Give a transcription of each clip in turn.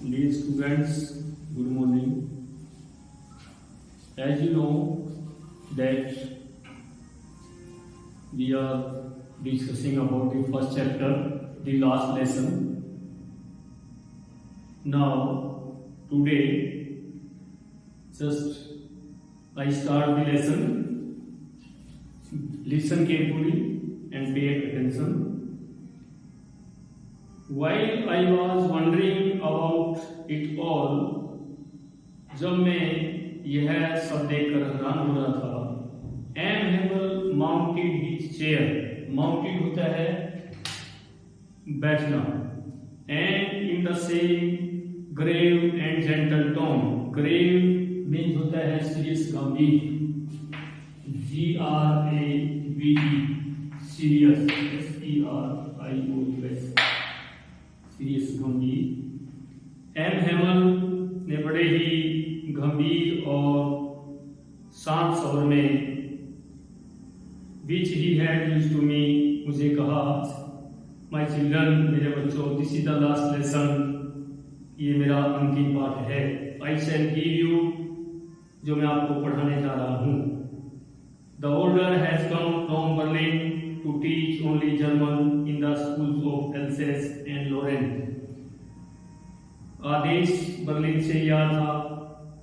Dear students, good morning. As you know that we are discussing about the first chapter, the last lesson. Now, today, just I start the lesson. Listen carefully and pay attention. While I was wondering about it all, जब मैं यह सब देखकर हैरान हो रहा था, M. Hamel mounted his chair. Mounted होता है बैठना. And in the same grave and gentle tone. Grave means होता है serious गंभीर. Grave serious. serious. सीरियस गंभीर. एम हेमल ने बड़े ही गंभीर और शांत स्वर में which he had used to me मुझे कहा, माय चिल्ड्रन मेरे बच्चों, this is the last lesson, ये मेरा अंतिम पाठ है. आई शैल गिव यू, जो मैं आपको पढ़ाने जा रहा हूँ. The order has come from Berlin to teach only German in the schools of Alsace and Lorraine. आदेश बर्लिन से यह था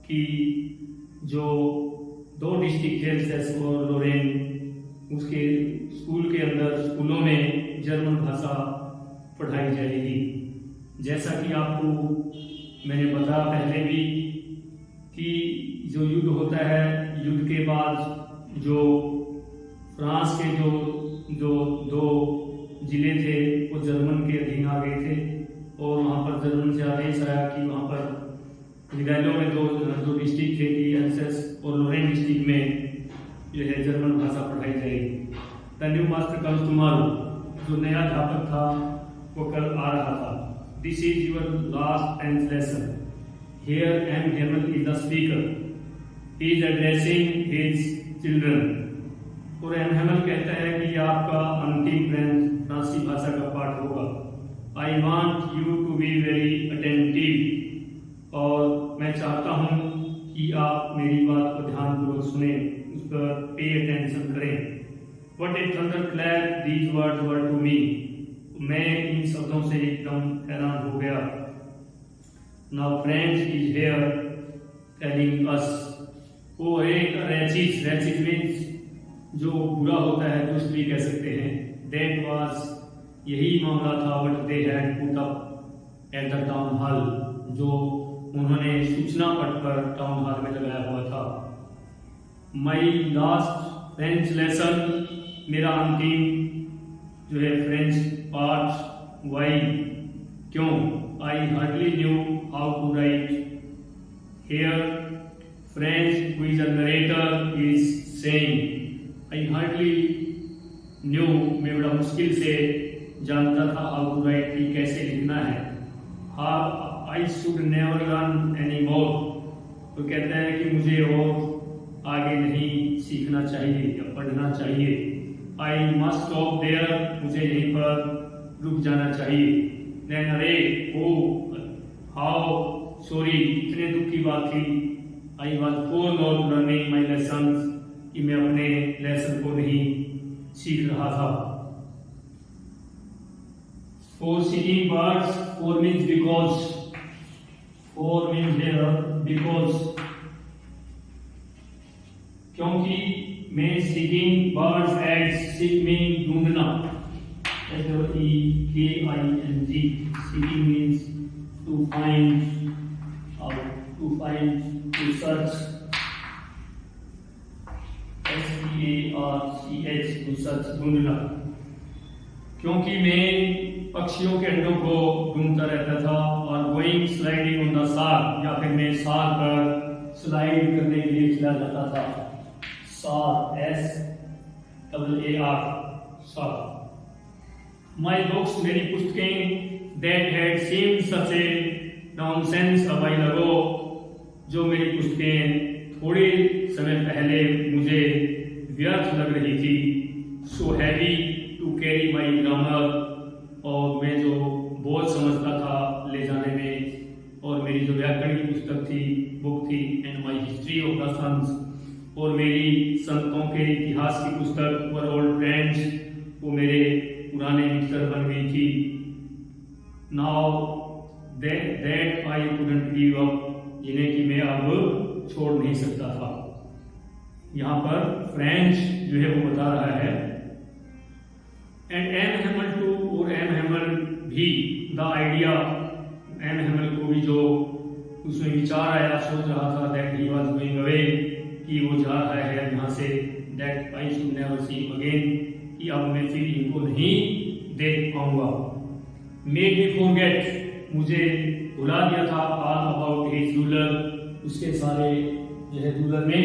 कि जो दो डिस्ट्रिक्ट है एल्सेस और लोरेन, उसके स्कूल के अंदर स्कूलों में जर्मन भाषा पढ़ाई जाएगी. जैसा कि आपको मैंने बताया पहले भी कि जो युद्ध होता है, युद्ध के बाद जो फ्रांस के जो दो जिले थे वो जर्मन के अधीन आ गए थे और वहाँ पर जर्मन से आदेश आया कि वहाँ पर विद्यालयों में दो डिस्ट्रिक्ट थे कि एल्सेस और लोरेन डिस्ट्रिक्ट में जो है जर्मन भाषा पढ़ाई जाएगी. The new master comes tomorrow, जो नया अध्यापक था वो कल आ रहा था. This is your last tenth lesson. Here M Hamel is the speaker. He is addressing his children. और एम हेमल कहता है कि आपका अंतिम फ्रांसीसी भाषा का पाठ होगा. I want you to be very attentive, और मैं चाहता हूँ कि आप मेरी बात को ध्यानपूर्वक सुने, उस पर पे अटेंशन करें. What a thunder clap these words were to me. मैं इन शब्दों से एकदम हैरान हो गया. Now friends is here telling us. वो एक रैचिस मीन्स जो बुरा होता है, दुष्ट भी कह सकते हैं. दैट वाज, यही मामला था. What they had put up at the town hall, जो उन्होंने सूचना पट पर टाउन हॉल में लगाया हुआ था. माई लास्ट फ्रेंच लेसन, मेरा अंतिम जो है फ्रेंच पाठ. वाई, क्यों. I hardly knew how to write. Here French who is a narrator is saying. I hardly knew, मैं बड़ा मुश्किल से जानता था हाउ टू राइट, कि कैसे लिखना है. I should never learn any more. तो कहता है कि मुझे और आगे नहीं सीखना चाहिए या पढ़ना चाहिए. आई मस्ट स्टॉप देयर, मुझे यहीं पर रुक जाना चाहिए. देन अरे ओ हाउ सॉरी, इतने दुख की बात थी. I was for not learning my lessons, कि मैं अपने लेसन को नहीं सीख रहा था. For seeking birds, for means because. For means here because. क्योंकि मैं seeking birds eggs, seek means ढूंढना. S-E-K-I-N-G. Seeking means to find out, to find, to search. S-E-A-R-C-H, to search, ढूंढना. क्योंकि मैं पक्षियों के अंडों को ढूंढता रहता था. और गोइंग स्लाइडिंग ऑन द सार, या फिर मैं सार पर स्लाइड करने के लिए चला जाता था. सार, S-A-A-R, सार. माई बुक्स, मेरी पुस्तकें. That had seemed such a nonsense a while ago, जो मेरी पुस्तकें थोड़े समय पहले मुझे व्यर्थ लग रही थी. So heavy to carry my grammar, और मैं जो बोझ समझता था ले जाने में, और मेरी जो व्याकरण की पुस्तक थी, बुक थी, and my history of the saints, और मेरी संतों के इतिहास की पुस्तक वर ओल्ड फ्रेंड्स, वो मेरे पुराने मित्र बन गई थी। Now that I couldn't give up, जिन्हें कि मैं अब छोड़ नहीं सकता था। यहाँ पर फ्रेंच जो है वो बता रहा है, एंड एम हेमल टू, और एम हेमल भी, द आइडिया, एम हेमल को भी जो उसमें विचार आया, सोच रहा था that he was going away, कि वो जा रहा है यहाँ से, that I should never see him again, कि अब मैं फिर इनको नहीं देख पाऊंगा। मेड मी फॉरगेट, मुझे भुला दिया था, ऑल अबाउट हिज रूलर, उसके सारे जो है रूलर में,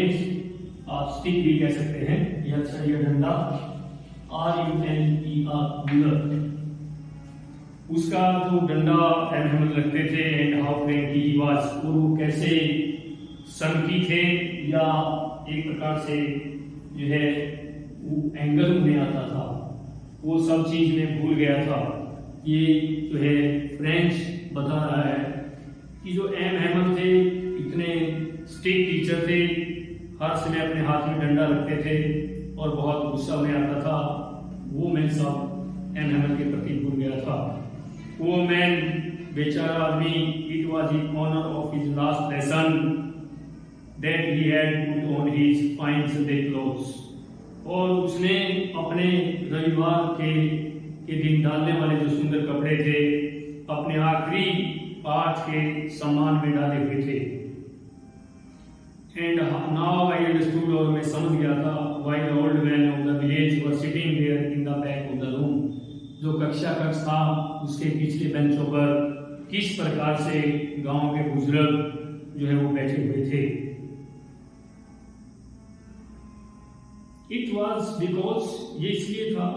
आप स्टिक भी कह सकते हैं, यह अच्छा यह डंडा, RULER, रूलर, उसका जो डंडा एम हेमल लगते थे, and how cranky he was, और वो कैसे सनकी थे, या एक प्रकार से जो है वो एंगल में आता था, वो सब चीज में भूल गया था। ये जो है फ्रेंच बता रहा है कि जो एम हेमल थे इतने स्ट्रिक्ट टीचर थे, हर समय अपने हाथ में डंडा रखते थे और बहुत गुस्सा में आता था, वो मैं सब एम हेमल के प्रति भूल गया था। वो मैन बेचारा आदमी, it was the honour of his last lesson that he had put on his fine Sunday clothes, और उसने अपने रविवार के दिन डालने वाले जो सुंदर कपड़े थे अपने आखिरी पाठ के सम्मान में डाले हुए थे। एंड नाउ आई अंडरस्टूड, और मैं समझ गया था, why the old man of the village were sitting there in the back of the room, जो कक्षा कक्ष था उसके पिछले बेंचों पर किस प्रकार से गांव के बुजुर्ग जो है वो बैठे हुए थे। इट वॉज बिकॉज, ये इसलिए था,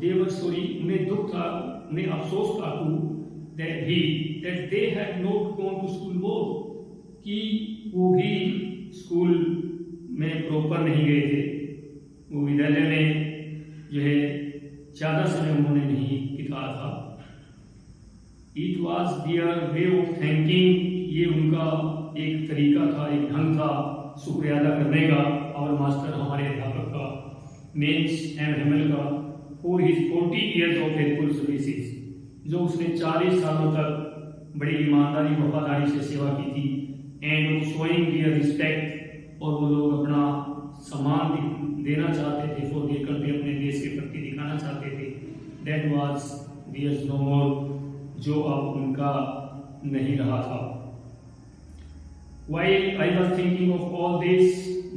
देवर सॉरी, उन्हें दुख था, उन्हें अफसोस था, that they had not gone to school more, कि वो भी स्कूल में प्रॉपर नहीं गए थे, वो विद्यालय में जो है ज्यादा समय उन्होंने नहीं बिताया था। It was their way of thanking, ये उनका एक तरीका था, एक ढंग था शुक्रिया अदा करने का, और मास्टर हमारे अध्यापक का, मीन्स एम हेमल का, for his 40 years of faithful services, जो उसने 40 सालों तक बड़ी ईमानदारी वफादारी से सेवा की थी, एंड शोइंग देयर रिस्पेक्ट, और वो लोग अपना सम्मान देना चाहते थे, फॉर देयर कंट्री, अपने देश के प्रति दिखाना चाहते थे, दैट वाज देयर्स नो मोर, जो अब उनका नहीं रहा था। While I was thinking of all this,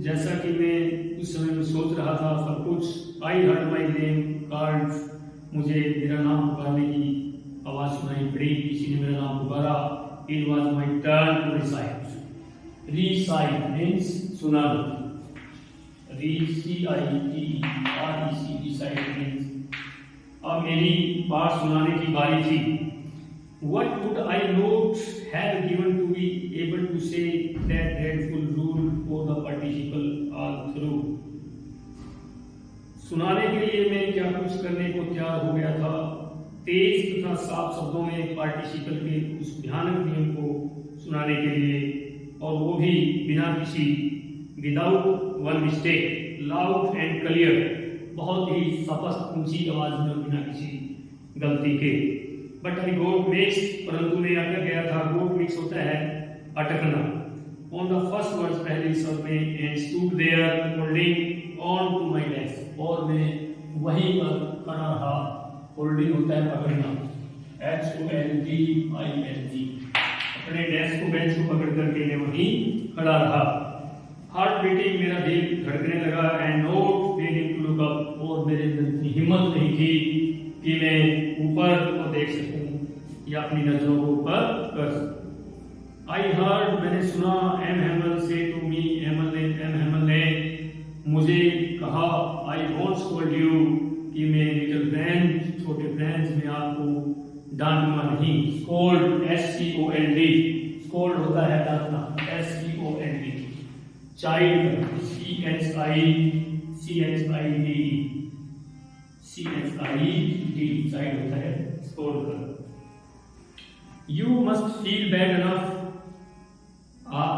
जैसा कि मैं उस समय में सोच रहा था सब कुछ, I heard my name called, मुझे मेरा नाम पुकारने की आवाज सुनाई पड़ी, किसी ने मेरा नाम पुकारा। It was my turn to recite. Recite means सुना, recite, recite means अब मेरी पाठ सुनाने की बारी थी। What would I not have given to be able to say that dreadful rule for the participle all through? सुनाने के लिए मैं क्या कुछ करने को तैयार हो गया था, तेज तथा साफ शब्दों में पार्टिसिपल के उस भयानक नियम को सुनाने के लिए, और वो भी बिना किसी, without one mistake, loud and clear, बहुत ही स्पष्ट ऊंची आवाज में, बिना किसी गलती के। बट आई गोट मिक्स, परंतु मैं अटक गया था। गोट मिक्स होता है अटकना। ऑन द फर्स्ट वर्ड, पहले शब्द में, and stood there holding on to my desk, और मैं वहीं पर खड़ा रहा। होल्डिंग होता है पकड़ना, HOLDING, अपने डेस्क को, बेंच को पकड़ करके मैं वहीं खड़ा रहा। हार्ट बीटिंग, मेरा दिल धड़कने लगा, and not daring to look up, और मेरे अंदर इतनी हिम्मत नहीं थी कि मैं ऊपर को देख सकूं या अपनी नजरों को ऊपर कर सकूं। आई हर्ड, मैंने सुना, एम हेमल से टू मी, एम हेमल ने मुझे कहा, आई वॉन्ट स्कोल्ड यू, कि मैं लिटिल फ्रेंड, छोटे फ्रेंड्स, में आपको डांटूंगा नहीं। स्कोल्ड, SCOLD, स्कोल्ड होता है डांटना, SCOLD। चाइल्ड, CHILD, चाइल्ड होता है स्कोल्ड कर। You must feel bad enough,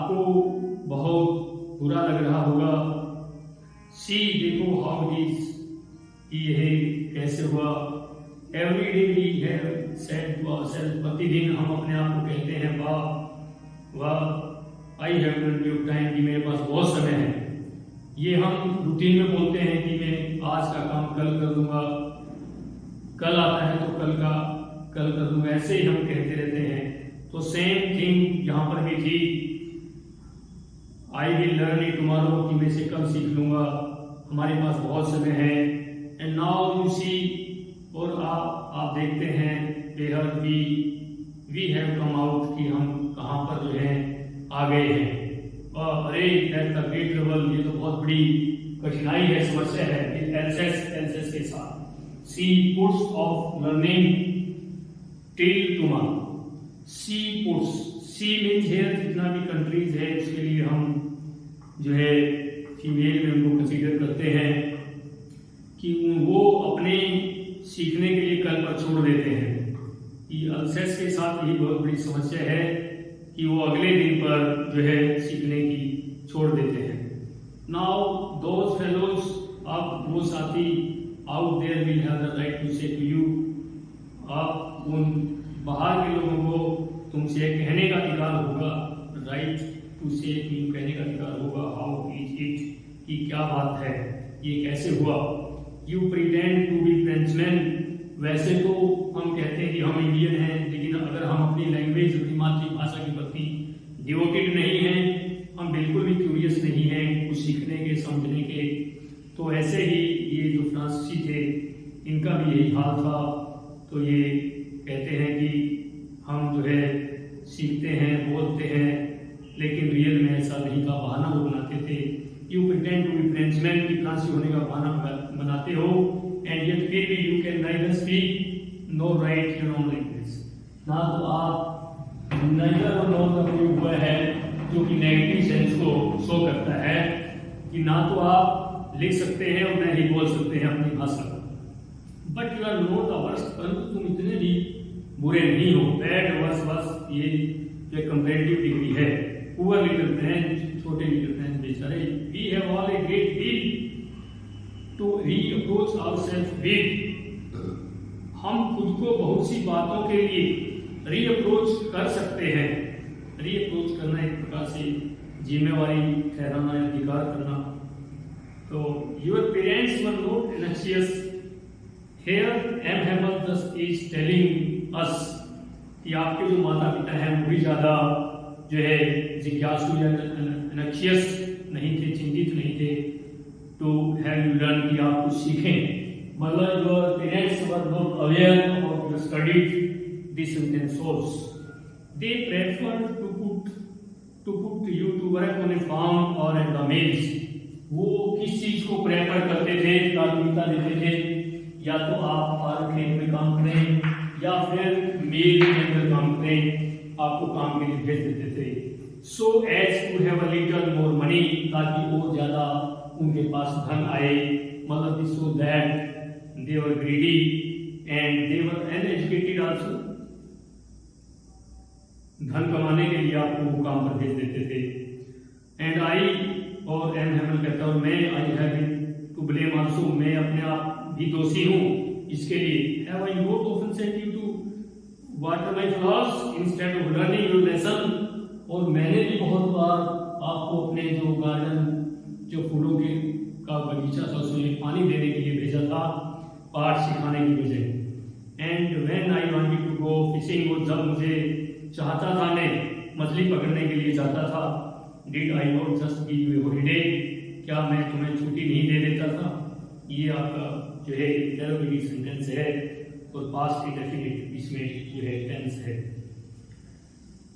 आपको बहुत बुरा लग रहा होगा। सी, देखो हाउ इट इज, ये कैसे हुआ। Every day we have said to ourselves, प्रतिदिन हम अपने आप को कहते हैं वाह वाह, I have plenty of time, कि मेरे पास बहुत समय है। ये हम रूटीन में बोलते हैं कि मैं आज का काम कल कर दूंगा, कल आता है तो कल का कल कर दूंगा, ऐसे ही हम कहते रहते हैं। तो सेम थिंग यहाँ पर भी थी, I will learn it tomorrow, कि मैं इसे कल सीख लूंगा, हमारे पास बहुत समय है। एंड नाउ यू सी, और आप देखते हैं where we have come out, कि हम कहाँ पर जो है आ गए हैं। और अरे दैट द ग्रेट ट्रबल, ये तो बहुत बड़ी कठिनाई है, समस्या है एल्सेस के साथ। She puts off learning till tomorrow, she puts, she means here जितना भी कंट्रीज है उसके लिए हम जो है फीमेल में उनको कंसीडर करते हैं कि वो अपने सीखने के लिए कल पर छोड़ देते हैं। कि अल्सेस के साथ यही बहुत बड़ी समस्या है कि वो अगले दिन पर जो है सीखने की छोड़ देते हैं। नाउ दोज फेलोज, अब वो साथी out there will have the right to say to you, आप उन बाहर के लोगों को तुमसे कहने का अधिकार होगा, right to say to you, कहने का अधिकार होगा। हाउ इज इट, कि क्या बात है, ये कैसे हुआ। You pretend to be Frenchman, वैसे तो हम कहते हैं कि हम इंडियन हैं, लेकिन अगर हम अपनी लैंग्वेज, अपनी मातृभाषा के प्रति डिवोटेड नहीं हैं, हम बिल्कुल भी क्यूरियस नहीं हैं कुछ सीखने के, समझने के, तो ऐसे ही ये जो फ्रांसीसी थे इनका भी यही हाल था। तो ये कहते हैं कि हम जो है सीखते हैं, बोलते हैं, लेकिन रियल में ऐसा नहीं था, बहाना वो बनाते थे। You pretend to be Frenchman, की फ्रांसी होने का बहाना बनाते हो, एंड येट फिर भी you can neither speak no write your own language, ना तो आप नाइदर और नो का प्रयोग हुआ है जो कि नेगेटिव सेंस को शो करता है, कि ना तो आप लिख सकते हैं और ना ही बोल सकते हैं अपनी भाषा। But you are not the worst, परंतु तुम इतने भी बुरे नहीं हो, बैड वर्स बस ये कंपैरेटिव डिग्री है। पुअर लिटिल फ्रेंच, छोटे लिटिल फ्रेंच बेचारे, we have all a great deal to reproach ourselves with, हम खुद को बहुत सी बातों के लिए रीअप्रोच कर सकते हैं। रीअप्रोच करना एक प्रकार से जिम्मेवारी ठहराना, अधिकार करना। तो your parents were not anxious, here M Hamel is telling us, कि आपके जो माता पिता हैं वो भी ज़्यादा जो है जिज्ञासु या एनक्सियस नहीं थे, चिंतित नहीं थे टू हैव यू लर्न, कि आप कुछ सीखें। मतलब your parents were not aware of your studies this intense source, they prefer to put you to work on a farm और एट द मिल्स, वो किस चीज को प्रेफर करते थे, प्राथमिकता देते थे, या तो आप फार्म खेत में काम करें या फिर मिल के अंदर काम करें, आपको काम के लिए भेज देते थे। So as to have a little more money, ताकि और ज्यादा उनके पास धन आए, मतलब this so that they were greedy and they were uneducated also, धन कमाने के लिए आपको काम पर भेज देते थे। एंड आई, और एम हेमल कहता हूँ मैं, I have to blame also, मैं अपने आप भी दोषी हूँ इसके लिए। Have I not often sent you to water my flowers instead of learning your lesson, और मैंने भी बहुत बार आपको अपने जो गार्डन, जो फूलों के का बगीचा था उसमें पानी देने के लिए भेजा था, पाठ सिखाने की वजह। And when I wanted to go fishing, और जब मुझे चाहता था, मैं मछली पकड़ने के लिए जाता था, did I not just give U A holiday, क्या मैं तुम्हें छुट्टी नहीं दे देता था। ये आपका जो है इंटरोगेटिव सेंटेंस है, और पास्ट इंडेफिनिट इसमें जो है टेंस है।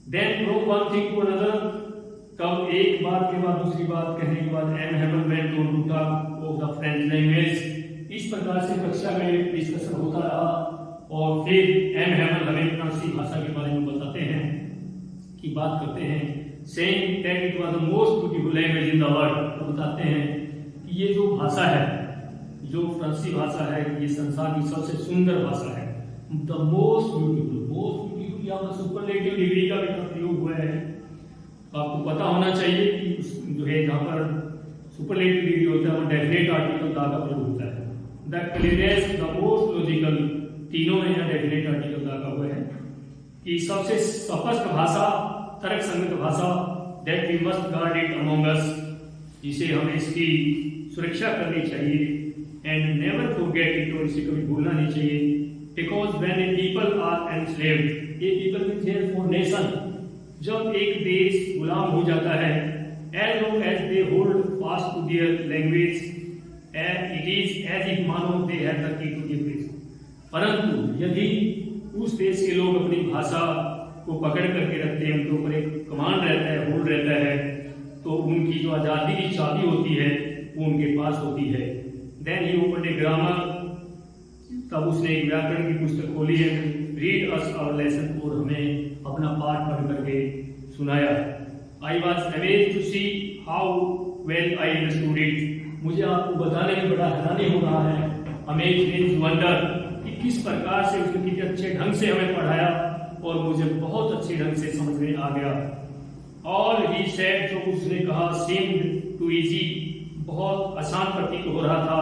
Then from one thing to another, कब एक बात के बाद दूसरी बात कहने के बाद M Hamel went on to talk of the French language, इस प्रकार से कक्षा में डिस्कशन होता रहा, और फिर एम हेमल हमें फ्रांसीसी भाषा के बारे में बताते हैं, कि बात करते हैं, saying that it was the most beautiful language in the world, तो बताते हैं कि ये जो भाषा है, जो फ्रांसीसी भाषा है, ये संसार की सबसे सुंदर भाषा है। The most beautiful, most beautiful या सुपरलेटिव डिग्री का भी प्रयोग हुआ है। आपको पता होना चाहिए कि जो है जहाँ पर सुपरलेटिव डिग्री होता है वो डेफिनेट आर्टिकल दा का प्रयोग होता है। The cleanest the most logical, तीनों में यहाँ डेफिनेट आर्टिकल दा का हुआ है कि सबसे स्पष्ट भाषा, तर्क संगत भाषा, that we must guard it among us, जिसे हमें इसकी सुरक्षा करनी चाहिए, एंड नेवर फॉरगेट इट, और इसे कभी भूलना नहीं चाहिए। Because when a people are enslaved, a people means therefore nation, जब एक देश गुलाम हो जाता है, as long as they hold fast to their language, it is as if मानो they have the key to the place, परंतु यदि उस देश के लोग अपनी भाषा को पकड़ करके रखते हैं, उनके ऊपर एक कमांड रहता है, होल्ड रहता है, तो उनकी जो आज़ादी की चाबी होती है वो उनके पास होती है। Then he open a grammar, तब उसने एक व्याकरण की पुस्तक खोली है, रीड अस आवर लेसन, और हमें अपना पाठ पढ़ करके सुनाया। I was amazed to see how well I understood it. मुझे आपको बताने में बड़ा हैरानी हो रहा है, amazed means wonder, कि किस प्रकार से उसने कितने अच्छे ढंग से हमें पढ़ाया और मुझे बहुत अच्छे ढंग से समझ में आ गया। All he said, जो उसने कहा, seemed too easy, बहुत आसान प्रतीत हो रहा था।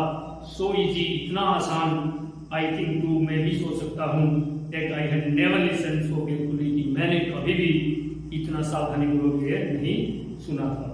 So easy, इतना आसान, I think too, मैं भी सोच सकता हूँ, that I had never listened so carefully, कि मैंने कभी भी इतना सावधानी पूर्वक नहीं सुना था।